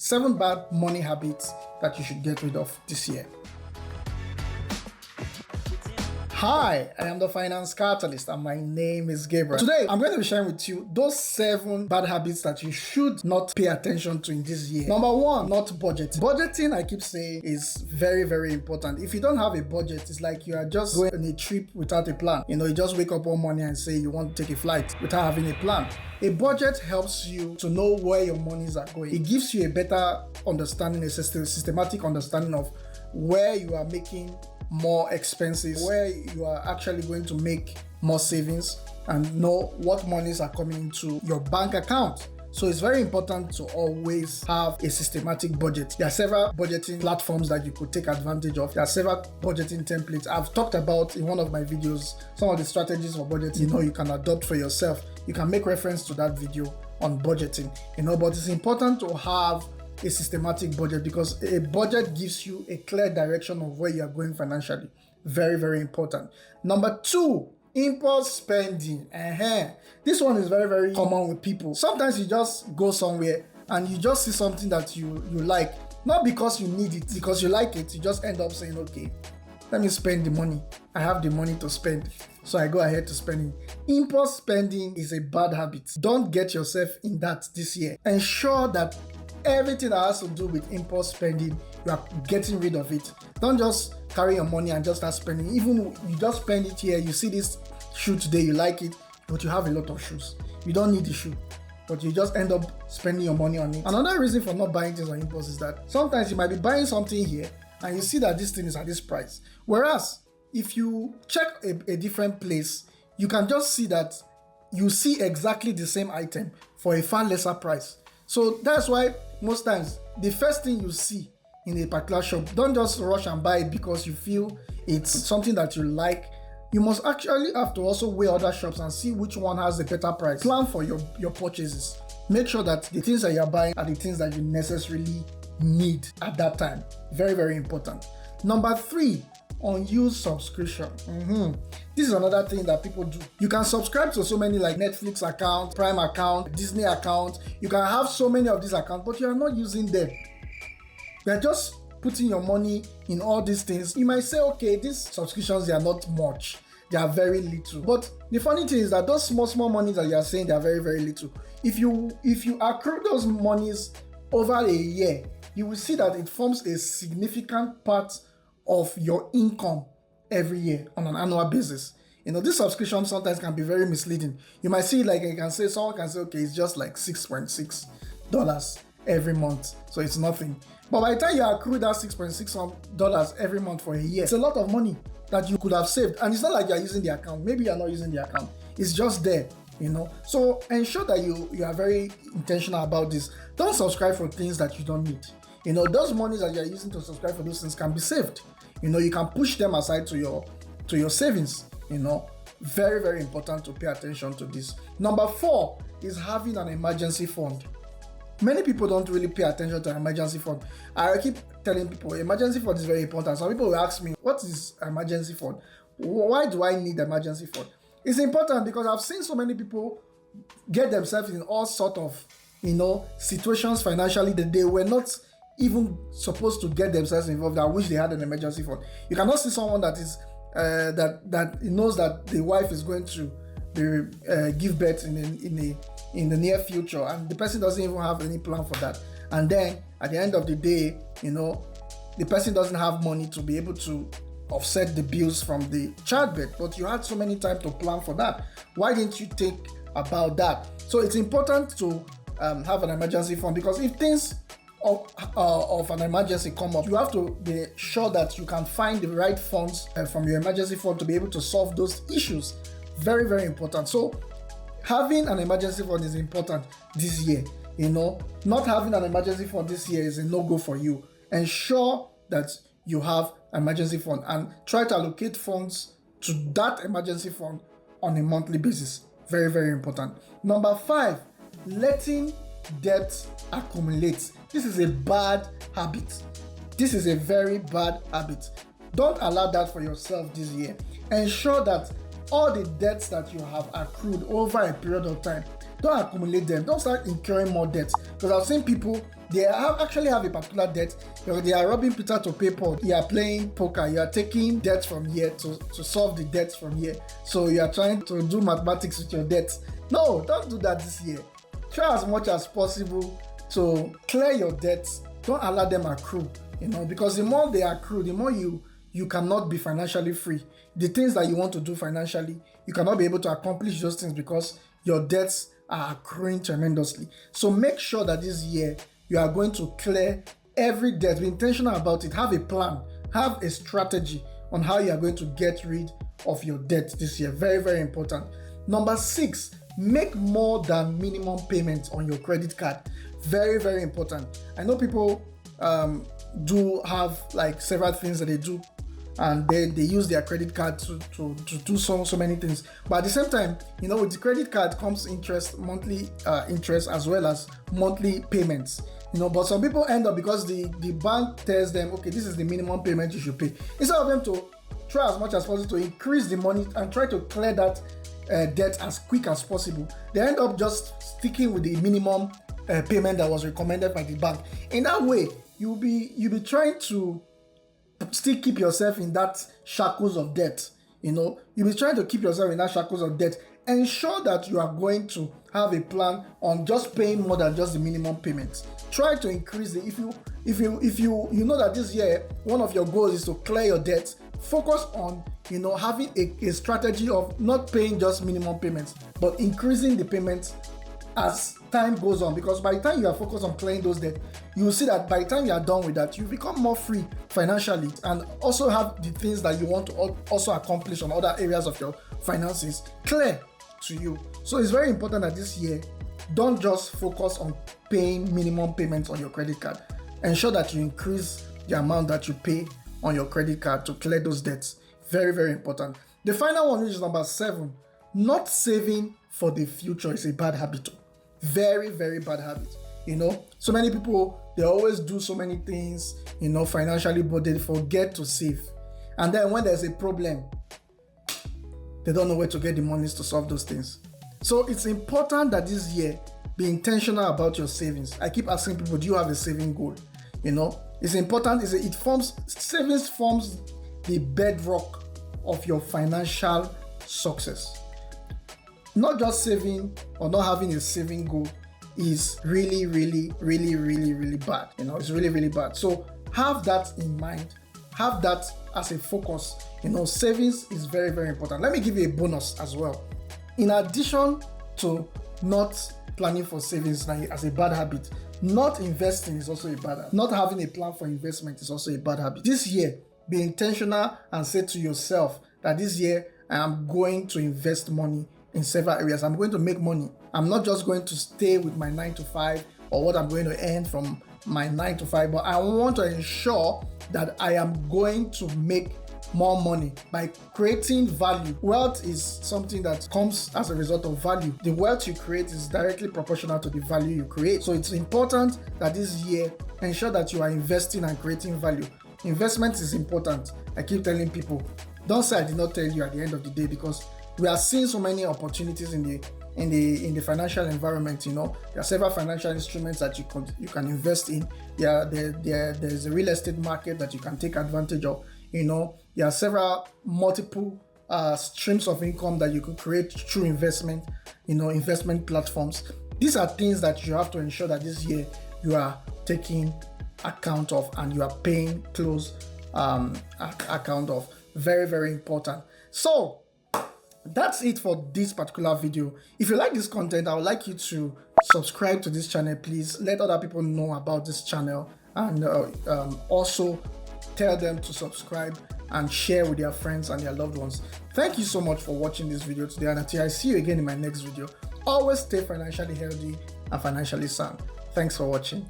7 bad money habits that you should get rid of this year. Hi, I am the Finance Catalyst and my name is Gabriel. Today, I'm going to be sharing with you those 7 bad habits that you should not pay attention to in this year. Number 1, not budgeting. Budgeting, I keep saying, is very, very important. If you don't have a budget, it's like you are just going on a trip without a plan. You just wake up one morning and say you want to take a flight without having a plan. A budget helps you to know where your monies are going. It gives you a better understanding, a systematic understanding of where you are making more expenses, where you are actually going to make more savings, and know what monies are coming into your bank account. So it's very important to always have a systematic budget. There are several budgeting platforms that you could take advantage of. There are several budgeting templates. I've talked about in one of my videos some of the strategies for budgeting you can adopt for yourself. You can make reference to that video on budgeting, but it's important to have a systematic budget because a budget gives you a clear direction of where you are going financially. Very, very important. Number 2, impulse spending. This one is very, very common with people. Sometimes you just go somewhere and you just see something that you like, not because you need it, because you like it. You just end up saying, okay, let me spend the money. I have the money to spend, so I go ahead to spend it. Impulse spending is a bad habit. Don't get yourself in that this year. Ensure that everything that has to do with impulse spending, you are getting rid of it. Don't just carry your money and just start spending. Even you just spend it here, you see this shoe today, you like it, but you have a lot of shoes. You don't need the shoe, but you just end up spending your money on it. Another reason for not buying things on impulse is that sometimes you might be buying something here and you see that this thing is at this price. Whereas if you check a different place, you can just see that you see exactly the same item for a far lesser price. So that's why most times the first thing you see in a particular shop, don't just rush and buy it because you feel it's something that you like. You must actually have to also weigh other shops and see which one has a better price. Plan for your purchases. Make sure that the things that you're buying are the things that you necessarily need at that time. Very, very important. Number 3, unused subscription. This is another thing that people do. You can subscribe to so many like Netflix account, Prime account, Disney account. You can have so many of these accounts, but you are not using them. You are just putting your money in all these things. You might say, okay, these subscriptions, they are not much. They are very little. But the funny thing is that those small monies that you are saying, they are very, very little. If you accrue those monies over a year, you will see that it forms a significant part of your income every year on an annual basis. This subscription sometimes can be very misleading. You might see someone can say, okay, it's just like $6.6 every month, so it's nothing. But by the time you accrue that $6.6 every month for a year, it's a lot of money that you could have saved. And it's not like you're using the account. Maybe you're not using the account. It's just there, So ensure that you are very intentional about this. Don't subscribe for things that you don't need. Those monies that you're using to subscribe for those things can be saved. You can push them aside to your savings. Very, very important to pay attention to this. Number 4 is having an emergency fund. Many people don't really pay attention to an emergency fund. I keep telling people emergency fund is very important. Some people will ask me, what is emergency fund? Why do I need emergency fund? It's important because I've seen so many people get themselves in all sort of situations financially that they were not even supposed to get themselves involved. I wish they had an emergency fund. You cannot see someone that is that knows that the wife is going to give birth in the near future, and the person doesn't even have any plan for that. And then at the end of the day, the person doesn't have money to be able to offset the bills from the childbirth. But you had so many time to plan for that. Why didn't you think about that? So it's important to have an emergency fund, because if things of an emergency come up, you have to be sure that you can find the right funds from your emergency fund to be able to solve those issues. Very, very important. So having an emergency fund is important this year. Not having an emergency fund this year is a no-go for you. Ensure that you have an emergency fund and try to allocate funds to that emergency fund on a monthly basis. Very, very important. Number 5, letting debt accumulate. This is a bad habit. This is a very bad habit. Don't allow that for yourself this year. Ensure that all the debts that you have accrued over a period of time, don't accumulate them. Don't start incurring more debts. Because I've seen people actually have a particular debt. They are robbing Peter to pay Paul. You are playing poker. You are taking debt from here to solve the debts from here. So you are trying to do mathematics with your debts. No, don't do that this year. Try as much as possible to clear your debts. Don't allow them accrue, because the more they accrue, the more you cannot be financially free. The things that you want to do financially, you cannot be able to accomplish those things because your debts are accruing tremendously. So make sure that this year you are going to clear every debt. Be intentional about it. Have a plan. Have a strategy on how you are going to get rid of your debt this year. Very, very important. Number 6, make more than minimum payments on your credit card. Very, very important. I know people do have like several things that they do, and they use their credit card to do so many things. But at the same time, with the credit card comes interest, monthly interest, as well as monthly payments. But some people end up, because the bank tells them, okay, this is the minimum payment you should pay. Instead of them to try as much as possible to increase the money and try to clear that debt as quick as possible, they end up just sticking with the minimum payment that was recommended by the bank. In that way, you'll be trying to still keep yourself in that shackles of debt. You'll be trying to keep yourself in that shackles of debt. Ensure that you are going to have a plan on just paying more than just the minimum payments. Try to increase it. If you know that this year one of your goals is to clear your debts, focus on having a strategy of not paying just minimum payments, but increasing the payments as time goes on. Because by the time you are focused on clearing those debts, you will see that by the time you are done with that, you become more free financially, and also have the things that you want to also accomplish on other areas of your finances clear to you. So it's very important that this year, don't just focus on paying minimum payments on your credit card. Ensure that you increase the amount that you pay on your credit card to clear those debts. Very, very important. The final one, which is number 7, not saving for the future, is a bad habit. Very, very bad habit. So many people, they always do so many things, financially, but they forget to save. And then when there's a problem, they don't know where to get the monies to solve those things. So it's important that this year, be intentional about your savings. I keep asking people, do you have a saving goal? It's important. Savings forms the bedrock of your financial success. Not just saving or not having a saving goal is really, really, really, really, really bad. It's really, really bad. So have that in mind. Have that as a focus. Savings is very, very important. Let me give you a bonus as well. In addition to not planning for savings as a bad habit, not investing is also a bad habit. Not having a plan for investment is also a bad habit. This year, be intentional and say to yourself that this year I am going to invest money in several areas. I'm going to make money. I'm not just going to stay with my 9 to 5 or what I'm going to earn from my 9 to 5, but I want to ensure that I am going to make more money by creating value. Wealth is something that comes as a result of value. The wealth you create is directly proportional to the value you create. So it's important that this year, ensure that you are investing and creating value. Investment is important. I keep telling people, don't say I did not tell you at the end of the day, because we are seeing so many opportunities in the financial environment. There are several financial instruments that you can invest in. There's a real estate market that you can take advantage of. There are several multiple streams of income that you could create through investment. Investment platforms. These are things that you have to ensure that this year you are taking account of and you are paying close account of. Very, very important. So that's it for this particular video. If you like this content, I would like you to subscribe to this channel. Please let other people know about this channel, and also tell them to subscribe and share with their friends and their loved ones. Thank you so much for watching this video today, and until I see you again in my next video, always stay financially healthy and financially sound. Thanks for watching.